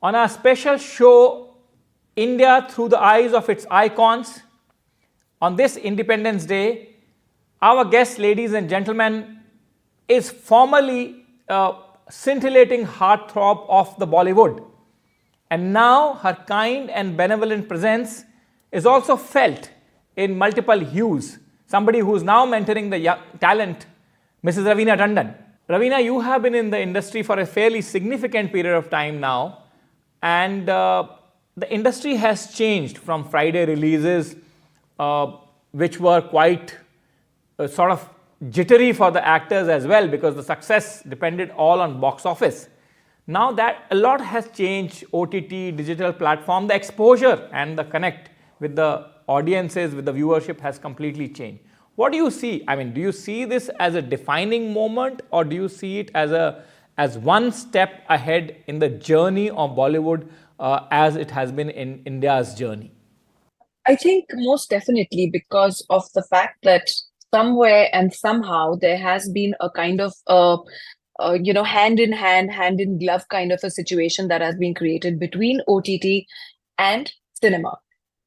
On our special show, India Through the Eyes of Its Icons, on this Independence Day, our guest, ladies and gentlemen, is formerly a scintillating heartthrob of the Bollywood. And now her kind and benevolent presence is also felt in multiple hues. Somebody who is now mentoring the young talent, Mrs. Raveena Tandon. Raveena, you have been in the industry for a fairly significant period of time now, and the industry has changed from Friday releases, which were quite sort of jittery for the actors as well, because the success depended all on box office. Now that a lot has changed, OTT, digital platform, the exposure and the connect with the audiences, with the viewership has completely changed. What do you see? I mean, do you see this as a defining moment, or do you see it as one step ahead in the journey of Bollywood as it has been in India's journey? I think most definitely, because of the fact that somewhere and somehow there has been a kind of hand in hand, hand in glove kind of a situation that has been created between OTT and cinema.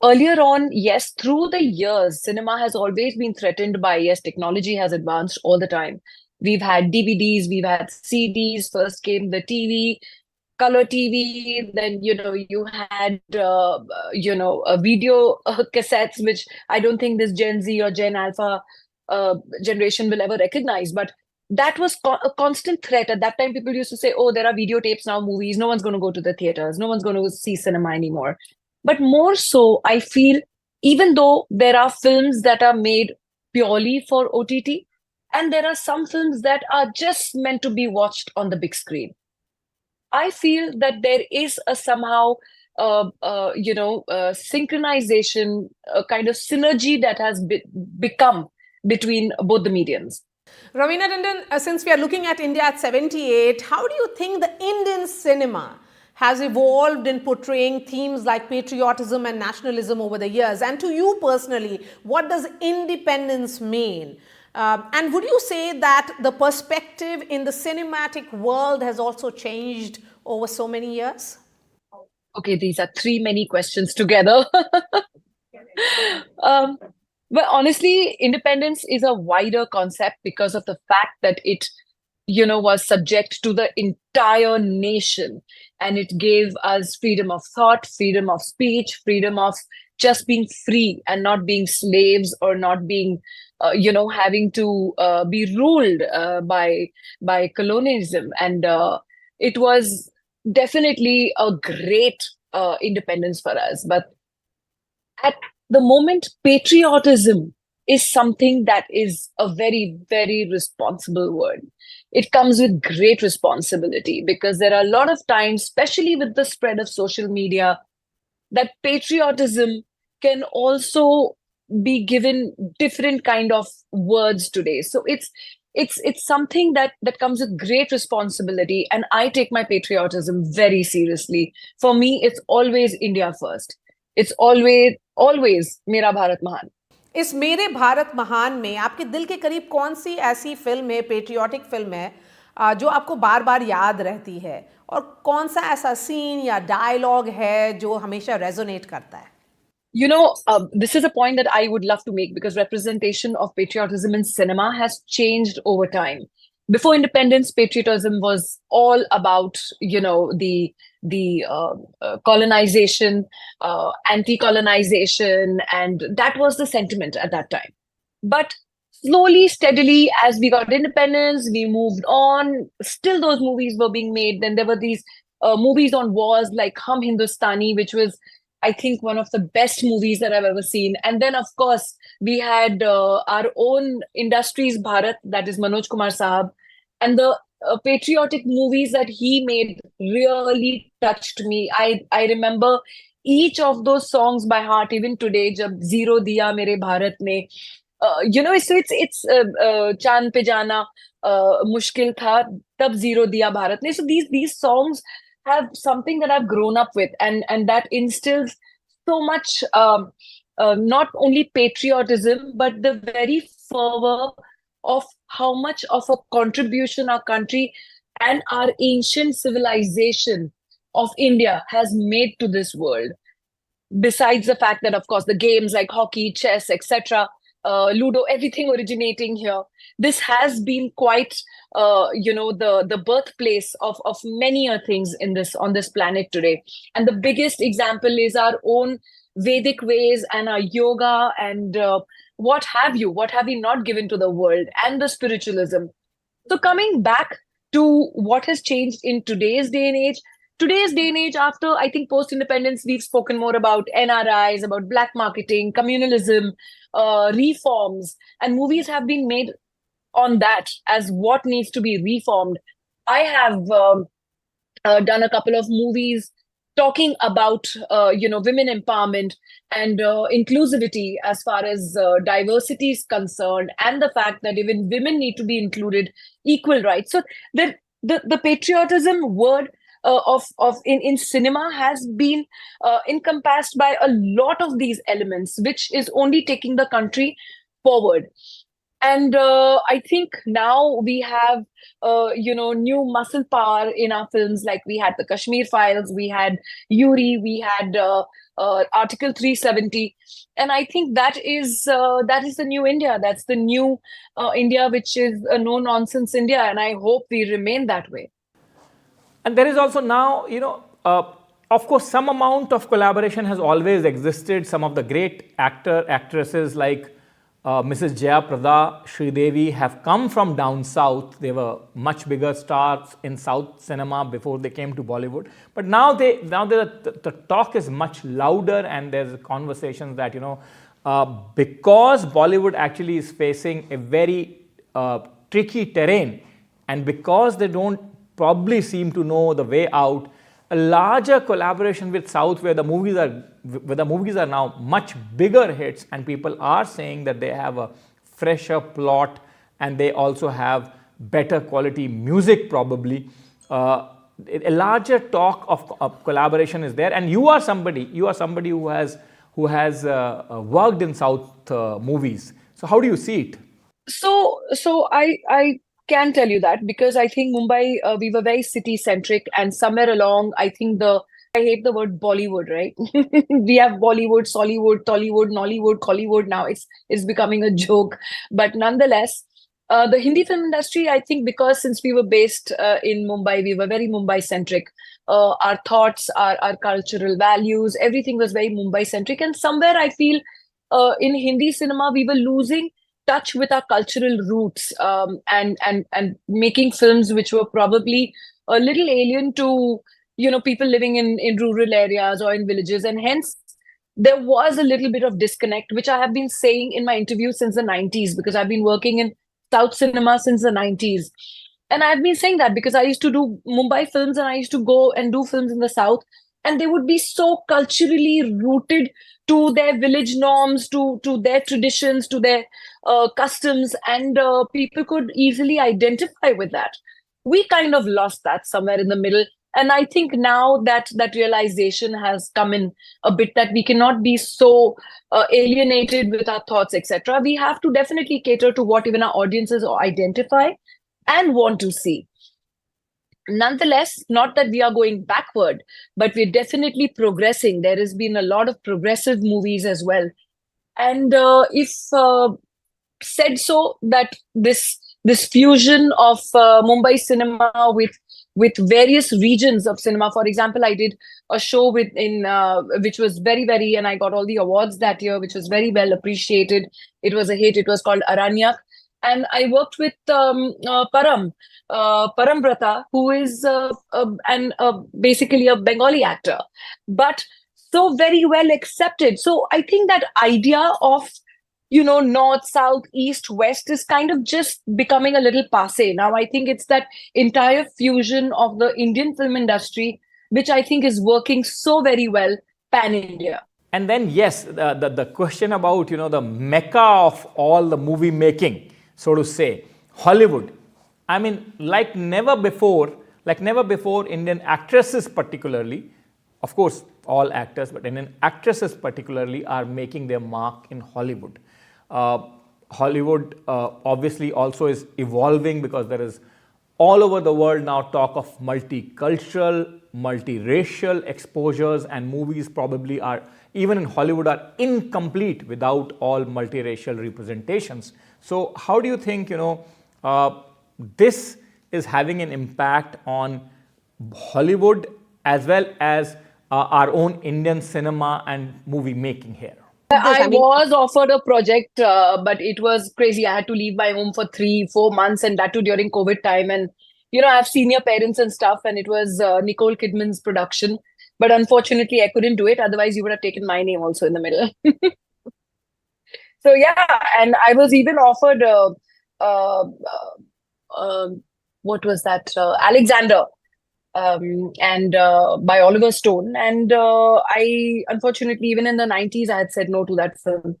Earlier on, yes, through the years, cinema has always been threatened by, yes, technology has advanced all the time. We've had DVDs, we've had CDs, first came the TV, color TV, then, you had, video cassettes, which I don't think this Gen Z or Gen Alpha generation will ever recognize. But that was a constant threat. At that time, people used to say, oh, there are videotapes now, movies. No one's going to go to the theaters. No one's going to see cinema anymore. But more so, I feel, even though there are films that are made purely for OTT, and there are some films that are just meant to be watched on the big screen, I feel that there is a somehow, synchronization, a kind of synergy that has become between both the mediums. Raveena Tandon, since we are looking at India at 78, how do you think the Indian cinema has evolved in portraying themes like patriotism and nationalism over the years? And to you personally, what does independence mean? And would you say that the perspective in the cinematic world has also changed over so many years? Okay, these are three many questions together. But honestly, independence is a wider concept because of the fact that it, was subject to the entire nation, and it gave us freedom of thought, freedom of speech, freedom of just being free and not being slaves, or not being, having to be ruled by colonialism. And it was definitely a great independence for us. But at the moment, patriotism is something that is a very, very responsible word. It comes with great responsibility, because there are a lot of times, especially with the spread of social media, that patriotism can also be given different kind of words today. So it's something that comes with great responsibility, and I take my patriotism very seriously. For me, it's always India first. It's always Mera Bharat Mahan. इस मेरे भारत महान में आपके दिल के करीब कौन सी ऐसी फिल्म है, पेट्रियोटिक फिल्म है, जो आपको बार बार याद रहती है, और कौन सा ऐसा सीन या डायलॉग है जो हमेशा रेजोनेट करता है? This is a point that I would love to make, because representation of patriotism in cinema has changed over time. Before independence, patriotism was all about, the colonization, anti-colonization, and that was the sentiment at that time. But slowly, steadily, as we got independence, we moved on. Still, those movies were being made. Then there were these movies on wars like Hum Hindustani, which was, I think, one of the best movies that I've ever seen. And then, of course, we had our own industries, Bharat, that is Manoj Kumar Sahab. And the patriotic movies that he made really touched me. I remember each of those songs by heart, even today, Jab Zero Diya Mere Bharat Ne. So it's Chand Pe Jana Mushkil Tha, Tab Zero Diya Bharat Ne. So these songs have something that I've grown up with, and that instills so much, not only patriotism, but the very fervor of how much of a contribution our country and our ancient civilization of India has made to this world, besides the fact that, of course, the games like hockey, chess, etc., Ludo, everything originating here. This has been quite, the birthplace of many things on this planet today. And the biggest example is our own Vedic ways and our yoga and what have you. What have we not given to the world, and the spiritualism. So coming back to what has changed in today's day and age. Today's day and age, after I think post-independence, we've spoken more about NRIs, about black marketing, communalism, reforms, and movies have been made on that as what needs to be reformed. I have done a couple of movies talking about women empowerment and inclusivity as far as diversity is concerned, and the fact that even women need to be included, equal rights. So the patriotism word in cinema has been encompassed by a lot of these elements, which is only taking the country forward. And I think now we have, new muscle power in our films. Like we had the Kashmir Files, we had Yuri, we had Article 370, and I think that is the new India. That's the new India, which is a no nonsense India, and I hope we remain that way. And there is also now, of course, some amount of collaboration has always existed. Some of the great actresses like Mrs. Jaya Prada, Sridevi have come from down south. They were much bigger stars in South cinema before they came to Bollywood. But now the talk is much louder, and there's conversations that, because Bollywood actually is facing a very tricky terrain, and because they don't probably seem to know the way out, a larger collaboration with South, where the movies are now much bigger hits, and people are saying that they have a fresher plot and they also have better quality music probably. A larger talk of collaboration is there, and you are somebody who has worked in South movies. So how do you see it? So I can tell you that, because I think Mumbai, we were very city centric, and somewhere along, I think I hate the word Bollywood, right? We have Bollywood, Sollywood, Tollywood, Nollywood, Collywood. Now it's becoming a joke, but nonetheless, the Hindi film industry, I think, because since we were based in Mumbai, we were very Mumbai centric. Our thoughts, our cultural values, everything was very Mumbai centric, and somewhere I feel in Hindi cinema we were losing touch with our cultural roots, and making films which were probably a little alien to people living in rural areas or in villages, and hence there was a little bit of disconnect, which I have been saying in my interviews since the 90s, because I've been working in South cinema since the 90s. And I've been saying that because I used to do Mumbai films and I used to go and do films in the South, and they would be so culturally rooted to their village norms, to their traditions, to their customs, and people could easily identify with that. We kind of lost that somewhere in the middle. And I think now that realization has come in a bit, that we cannot be so alienated with our thoughts, etc. We have to definitely cater to what even our audiences identify and want to see. Nonetheless, not that we are going backward, but we're definitely progressing. There has been a lot of progressive movies as well. And if said so, that this fusion of Mumbai cinema with various regions of cinema. For example, I did a show which was very, very, and I got all the awards that year, which was very well appreciated. It was a hit. It was called Aranyak. And I worked with Param Brata, who is basically a Bengali actor, but so very well accepted. So I think that idea of north, south, east, west is kind of just becoming a little passé. Now I think it's that entire fusion of the Indian film industry, which I think is working so very well pan-India. And then, yes, the question about, the mecca of all the movie making, so to say, Hollywood. I mean, like never before, Indian actresses particularly, of course, all actors, but Indian actresses particularly are making their mark in Hollywood. Hollywood obviously also is evolving because there is all over the world now talk of multicultural, multiracial exposures, and movies probably are, even in Hollywood, are incomplete without all multiracial representations. So how do you think, this is having an impact on Hollywood as well as our own Indian cinema and movie making here? I was offered a project, but it was crazy. I had to leave my home for 3-4 months, and that too during COVID time. And, I have senior parents and stuff, and it was Nicole Kidman's production. But unfortunately, I couldn't do it. Otherwise, you would have taken my name also in the middle. So, yeah, and I was even offered, what was that? Alexander. And by Oliver Stone. And I, unfortunately, even in the 90s, I had said no to that film.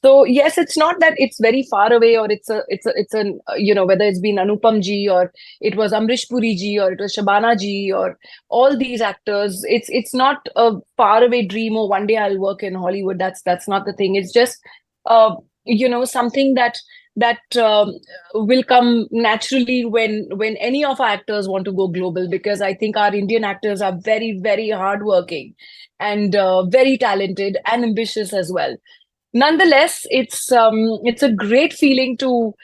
So yes, it's not that it's very far away, or it's a whether it's been Anupam ji, or it was Amrish Puri ji, or it was Shabana ji, or all these actors. It's not a faraway dream, or one day I'll work in Hollywood. That's not the thing. It's just something that will come naturally when any of our actors want to go global, because I think our Indian actors are very, very hardworking and very talented and ambitious as well. Nonetheless, it's a great feeling to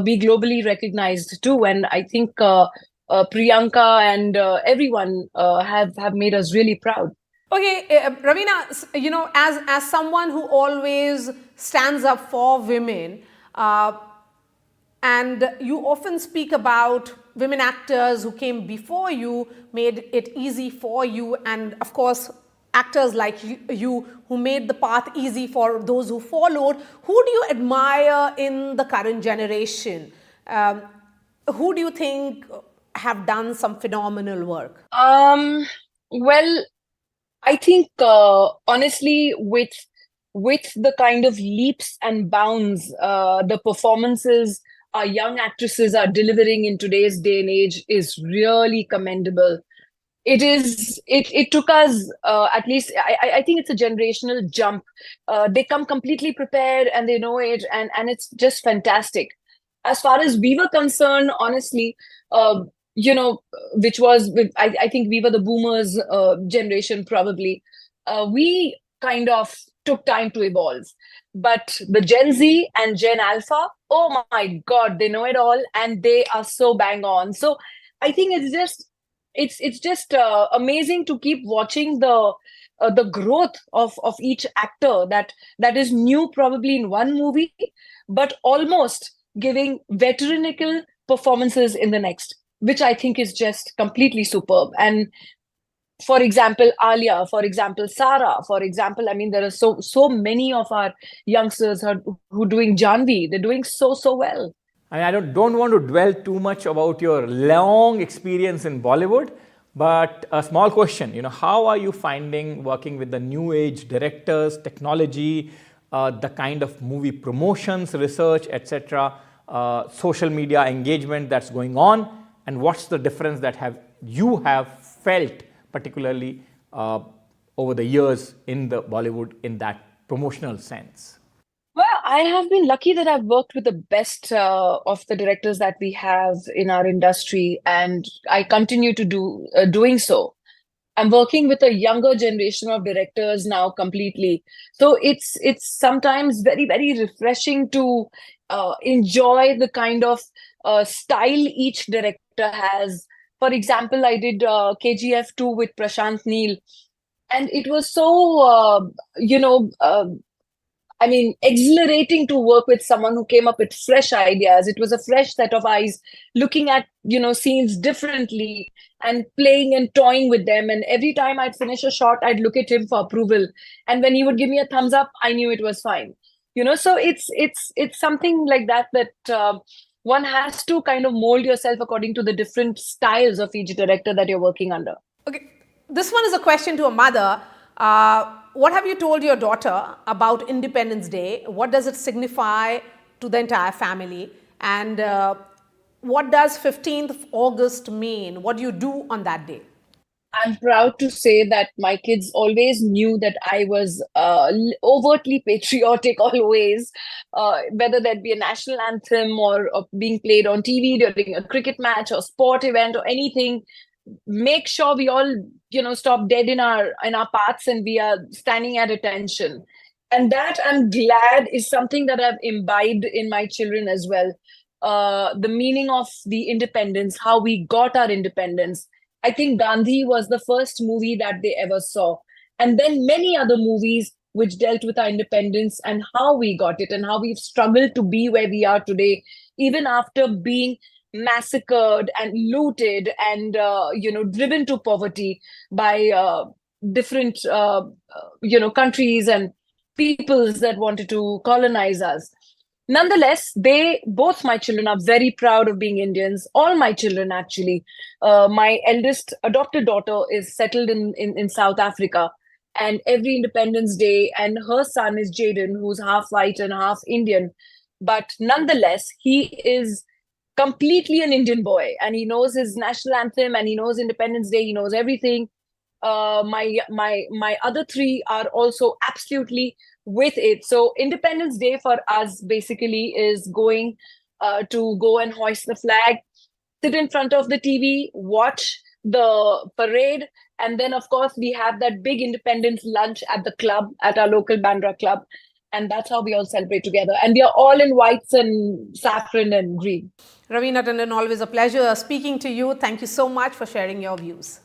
be globally recognized too, and I think Priyanka and everyone have made us really proud. Okay, Raveena, as someone who always stands up for women, and you often speak about women actors who came before you, made it easy for you, and of course, actors like you who made the path easy for those who followed. Who do you admire in the current generation? Who do you think have done some phenomenal work? Well, I think honestly, with the kind of leaps and bounds, the performances our young actresses are delivering in today's day and age is really commendable. It took us at least I think it's a generational jump. They come completely prepared and they know it, and it's just fantastic. As far as we were concerned, honestly, which was I think we were the boomers generation probably. We kind of took time to evolve, but the Gen Z and Gen Alpha, oh my God, they know it all and they are so bang on. So I think it's just amazing to keep watching the growth of each actor that is new probably in one movie, but almost giving veteranical performances in the next, which I think is just completely superb. And for example, Alia, for example, Sarah, for example, I mean, there are so many of our youngsters who are doing Janvi. They're doing so well. I don't want to dwell too much about your long experience in Bollywood, but a small question, how are you finding working with the new age directors, technology, the kind of movie promotions, research, etc., social media engagement that's going on, and what's the difference that you have felt, particularly over the years in the Bollywood in that promotional sense? Well, I have been lucky that I've worked with the best of the directors that we have in our industry, and I continue to doing so. I'm working with a younger generation of directors now completely. So it's sometimes very, very refreshing to enjoy the kind of style each director has. For example, I did KGF 2 with Prashant Neel, and it was so, exhilarating to work with someone who came up with fresh ideas. It was a fresh set of eyes looking at, scenes differently and playing and toying with them. And every time I'd finish a shot, I'd look at him for approval. And when he would give me a thumbs up, I knew it was fine. So it's something like that one has to kind of mold yourself according to the different styles of each director that you're working under. Okay, this one is a question to a mother. What have you told your daughter about Independence Day? What does it signify to the entire family? And what does 15th of August mean? What do you do on that day? I'm proud to say that my kids always knew that I was overtly patriotic always, whether that be a national anthem or being played on TV during a cricket match or sport event or anything. Make sure we all, stop dead in our paths and we are standing at attention. And that, I'm glad, is something that I've imbibed in my children as well. The meaning of the independence, how we got our independence. I think Gandhi was the first movie that they ever saw. And then many other movies which dealt with our independence and how we got it and how we've struggled to be where we are today, even after being massacred and looted and, driven to poverty by different, countries and peoples that wanted to colonize us. Nonetheless, both my children are very proud of being Indians. All my children, actually. My eldest adopted daughter is settled in South Africa. And every Independence Day, and her son is Jaden, who's half white and half Indian. But nonetheless, he is completely an Indian boy, and he knows his national anthem, and he knows Independence Day. He knows everything. My other three are also absolutely with it. So Independence Day for us basically is going to go and hoist the flag, sit in front of the TV, watch the parade, and then of course we have that big independence lunch at the club, at our local Bandra club, and that's how we all celebrate together. And we are all in whites and saffron and green. Raveena Tandon, always a pleasure speaking to you. Thank you so much for sharing your views.